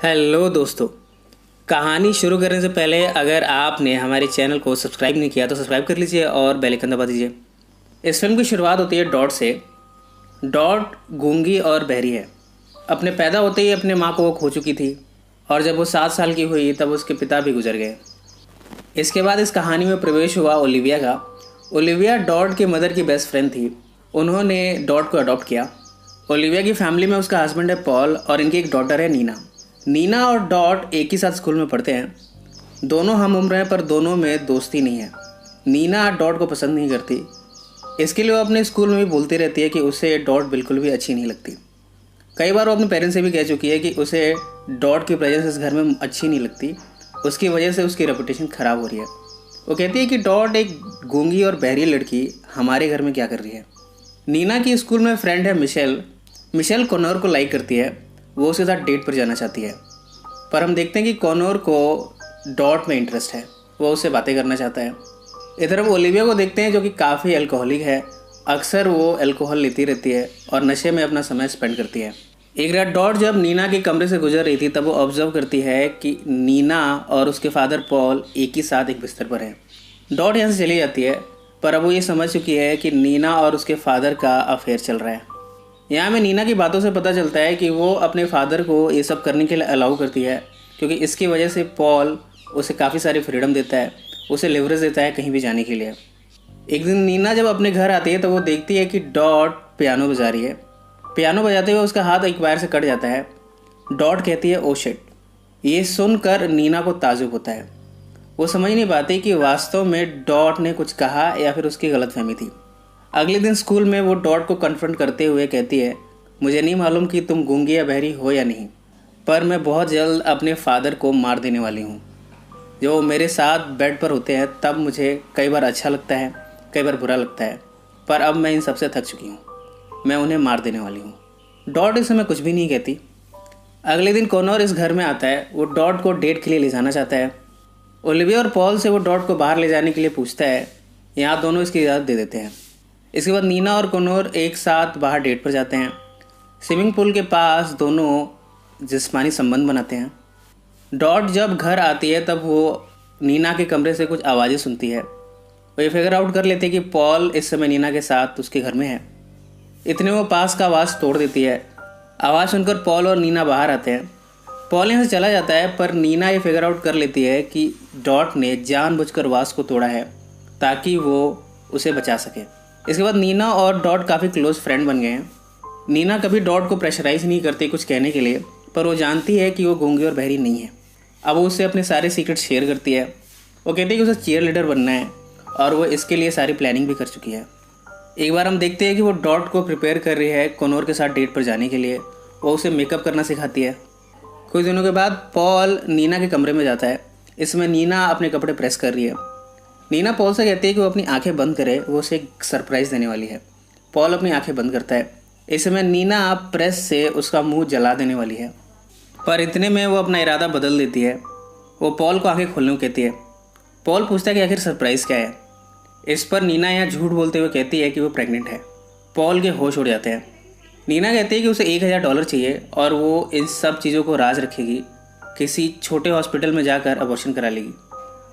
Hello दोस्तों। कहानी शुरू करने से पहले अगर आपने हमारे चैनल को सब्सक्राइब नहीं किया तो सब्सक्राइब कर लीजिए और बेल आइकन दबा दीजिए। इस फिल्म की शुरुआत होती है डॉट से। डॉट गूंगी और बहरी है। अपने पैदा होते ही अपने माँ को वो खो चुकी थी और जब वो 7 साल की हुई तब उसके पिता भी गुजर गए। इसके बाद इस कहानी में प्रवेश हुआ ओलिविया का। ओलिविया डॉट की मदर की बेस्ट फ्रेंड थी। उन्होंने डॉट को अडॉप्ट किया। ओलिविया की फैमिली में उसका हस्बैंड है पॉल और इनकी एक डॉटर है नीना। नीना और डॉट एक ही साथ स्कूल में पढ़ते हैं। दोनों हम उम्र हैं पर दोनों में दोस्ती नहीं है। नीना डॉट को पसंद नहीं करती। इसके लिए वो अपने स्कूल में भी बोलती रहती है कि उसे डॉट बिल्कुल भी अच्छी नहीं लगती। कई बार वो अपने पेरेंट्स से भी कह चुकी है कि उसे डॉट की प्रेजेंस इस घर में अच्छी नहीं लगती। उसकी वजह से उसकी रेपुटेशन ख़राब हो रही है। वो कहती है कि डॉट एक गूंगी और बहरी लड़की हमारे घर में क्या कर रही है। नीना की स्कूल में फ्रेंड है मिशेल। मिशेल कॉनोर को लाइक करती है। वो उसके साथ डेट पर जाना चाहती है पर हम देखते हैं कि कॉनोर को डॉट में इंटरेस्ट है। वो उससे बातें करना चाहता है। इधर हम ओलिविया को देखते हैं जो कि काफ़ी अल्कोहलिक है। अक्सर वो अल्कोहल लेती रहती है और नशे में अपना समय स्पेंड करती है। एक रात डॉट जब नीना के कमरे से गुजर रही थी तब वो ऑब्जर्व करती है कि नीना और उसके फादर पॉल एक ही साथ एक बिस्तर पर हैं। डॉट यहाँ से चली जाती है पर अब वो ये समझ चुकी है कि नीना और उसके फादर का अफेयर चल रहा है। यहाँ में नीना की बातों से पता चलता है कि वो अपने फादर को ये सब करने के लिए अलाउ करती है क्योंकि इसकी वजह से पॉल उसे काफ़ी सारी फ्रीडम देता है, उसे लिवरेज देता है कहीं भी जाने के लिए। एक दिन नीना जब अपने घर आती है तो वो देखती है कि डॉट पियानो बजा रही है। पियानो बजाते हुए उसका हाथ एक वायर से कट जाता है। डॉट कहती है ओ शिट। ये सुनकर नीना को ताजुब होता है। वो समझ नहीं पाती कि वास्तव में डॉट ने कुछ कहा या फिर उसकी गलतफहमी थी। अगले दिन स्कूल में वो डॉट को कन्फ्रंट करते हुए कहती है मुझे नहीं मालूम कि तुम गूंगी या बहरी हो या नहीं पर मैं बहुत जल्द अपने फादर को मार देने वाली हूँ। जब वो मेरे साथ बेड पर होते हैं तब मुझे कई बार अच्छा लगता है, कई बार बुरा लगता है, पर अब मैं इन सबसे थक चुकी हूँ। मैं उन्हें मार देने वाली हूँ। डॉट इस समय कुछ भी नहीं कहती। अगले दिन कॉनोर इस घर में आता है। वो डॉट को डेट के लिए ले जाना चाहता है। ओलिविया और पॉल से वो डॉट को बाहर ले जाने के लिए पूछता है। यहाँ दोनों इसकी इजाज़त दे देते हैं। इसके बाद नीना और कॉनोर एक साथ बाहर डेट पर जाते हैं। स्विमिंग पूल के पास दोनों जिस्मानी संबंध बनाते हैं। डॉट जब घर आती है तब वो नीना के कमरे से कुछ आवाज़ें सुनती है। वो ये फिगर आउट कर लेती है कि पॉल इस समय नीना के साथ उसके घर में है। इतने वो पास का आवाज़ तोड़ देती है। आवाज़ सुनकर पॉल और नीना बाहर आते हैं। पॉल यहाँ से चला जाता है पर नीना ये फिगर आउट कर लेती है कि डॉट ने जानबूझकर आवाज़ को तोड़ा है ताकि वो उसे बचा सके। इसके बाद नीना और डॉट काफ़ी क्लोज फ्रेंड बन गए हैं। नीना कभी डॉट को प्रेशराइज़ नहीं करती कुछ कहने के लिए पर वो जानती है कि वो गूंगी और बहरी नहीं है। अब वो उससे अपने सारे सीक्रेट शेयर करती है। वो कहती है कि उसे चीयर लीडर बनना है और वो इसके लिए सारी प्लानिंग भी कर चुकी है। एक बार हम देखते हैं कि वो डॉट को प्रिपेयर कर रही है कॉनोर के साथ डेट पर जाने के लिए। वो उसे मेकअप करना सिखाती है। कुछ दिनों के बाद पॉल नीना के कमरे में जाता है। इसमें नीना अपने कपड़े प्रेस कर रही है। नीना पॉल से कहती है कि वो अपनी आंखें बंद करे, वो उसे एक सरप्राइज़ देने वाली है। पॉल अपनी आंखें बंद करता है। इस समय नीना प्रेस से उसका मुंह जला देने वाली है पर इतने में वो अपना इरादा बदल देती है। वो पॉल को आंखें खोलने को कहती है। पॉल पूछता है कि आखिर सरप्राइज़ क्या है। इस पर नीना यहाँ झूठ बोलते हुए कहती है कि वो प्रेग्नेंट है। पॉल के होश उड़ जाते हैं। नीना कहती है कि उसे $1000 चाहिए और वो इन सब चीज़ों को राज रखेगी, किसी छोटे हॉस्पिटल में जाकर अबॉर्शन करा लेगी।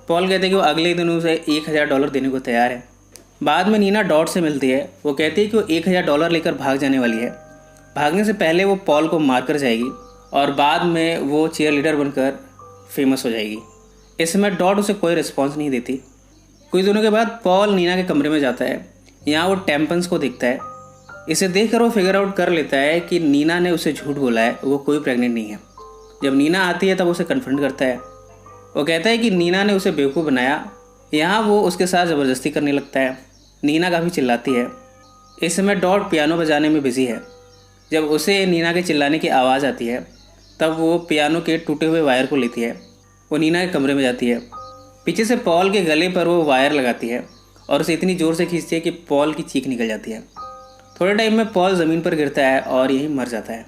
पॉल कहते हैं कि वो अगले दिन उसे $1000 देने को तैयार है। बाद में नीना डॉट से मिलती है। वो कहती है कि वो $1000 लेकर भाग जाने वाली है। भागने से पहले वो पॉल को मार कर जाएगी और बाद में वो चीयर लीडर बनकर फेमस हो जाएगी। इस समय डॉट उसे कोई रिस्पॉन्स नहीं देती। कुछ दिनों के बाद पॉल नीना के कमरे में जाता है। यहाँ वो टैम्पन्स को देखता है। इसे देखकर वो फिगर आउट कर लेता है कि नीना ने उसे झूठ बोला है, वो कोई प्रेग्नेंट नहीं है। जब नीना आती है तब उसे कन्फ्रंट करता है। वो कहता है कि नीना ने उसे बेवकूफ़ बनाया। यहाँ वो उसके साथ ज़बरदस्ती करने लगता है। नीना काफ़ी चिल्लाती है। इस समय डॉट पियानो बजाने में बिजी है। जब उसे नीना के चिल्लाने की आवाज़ आती है तब वो पियानो के टूटे हुए वायर को लेती है। वो नीना के कमरे में जाती है। पीछे से पॉल के गले पर वो वायर लगाती है और उसे इतनी ज़ोर से खींचती है कि पॉल की चीख निकल जाती है। थोड़े टाइम में पॉल ज़मीन पर गिरता है और यहीं मर जाता है।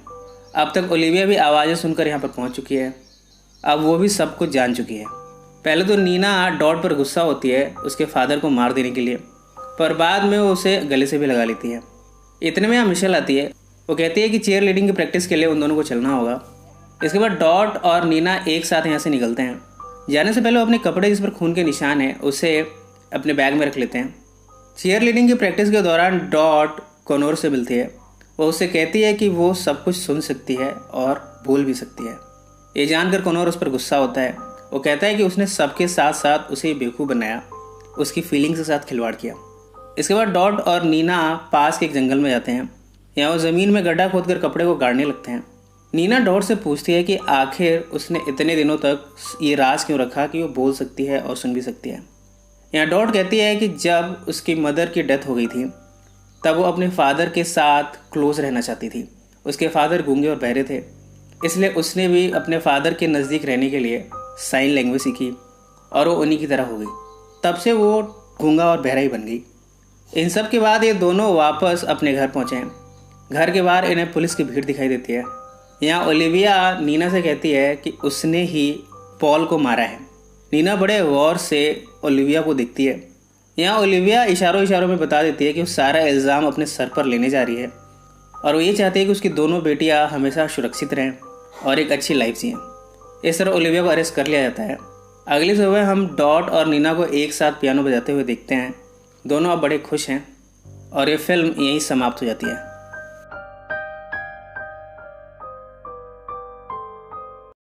अब तक ओलिविया भी आवाज़ें सुनकर यहाँ पर पहुँच चुकी है। अब वो भी सब कुछ जान चुकी है। पहले तो नीना डॉट पर गुस्सा होती है उसके फादर को मार देने के लिए, पर बाद में वो उसे गले से भी लगा लेती है। इतने में यहाँ मिशेल आती है। वो कहती है कि चीयर लीडिंग की प्रैक्टिस के लिए उन दोनों को चलना होगा। इसके बाद डॉट और नीना एक साथ यहाँ से निकलते हैं। जाने से पहले वो अपने कपड़े जिस पर खून के निशान हैं उसे अपने बैग में रख लेते हैं। चीयर लीडिंग की प्रैक्टिस के दौरान डॉट कॉनोर से मिलती है। वो उससे कहती है कि वो सब कुछ सुन सकती है और भूल भी सकती है। ये जानकर कॉनोर उस पर गुस्सा होता है। वो कहता है कि उसने सबके साथ साथ उसे बेवकूफ़ बनाया, उसकी फीलिंग्स के साथ खिलवाड़ किया। इसके बाद डॉट और नीना पास के एक जंगल में जाते हैं। यहाँ वो ज़मीन में गड्ढा खोदकर कपड़े को गाड़ने लगते हैं। नीना डॉट से पूछती है कि आखिर उसने इतने दिनों तक ये राज क्यों रखा कि वो बोल सकती है और सुन भी सकती है। यहाँ डॉट कहती है कि जब उसकी मदर की डेथ हो गई थी तब वो अपने फादर के साथ क्लोज रहना चाहती थी। उसके फादर गूंगे और बहरे थे, इसलिए उसने भी अपने फादर के नज़दीक रहने के लिए साइन लैंग्वेज सीखी और वो उन्हीं की तरह हो गई। तब से वो गूंगा और बहरा ही बन गई। इन सब के बाद ये दोनों वापस अपने घर पहुँचे हैं। घर के बाहर इन्हें पुलिस की भीड़ दिखाई देती है। यहाँ ओलिविया नीना से कहती है कि उसने ही पॉल को मारा है। नीना बड़े गौर से ओलिविया को देखती है। यहाँ ओलिविया इशारों इशारों में बता देती है कि वो सारा इल्ज़ाम अपने सर पर लेने जा रही है और वो ये चाहती है कि उसकी दोनों बेटियाँ हमेशा सुरक्षित रहें और एक अच्छी लाइफ जिएं। इस तरह ओलिविया को अरेस्ट कर लिया जाता है। अगली सुबह हम डॉट और नीना को एक साथ पियानो बजाते हुए देखते हैं। दोनों अब बड़े खुश हैं और ये फिल्म यहीं समाप्त हो जाती है।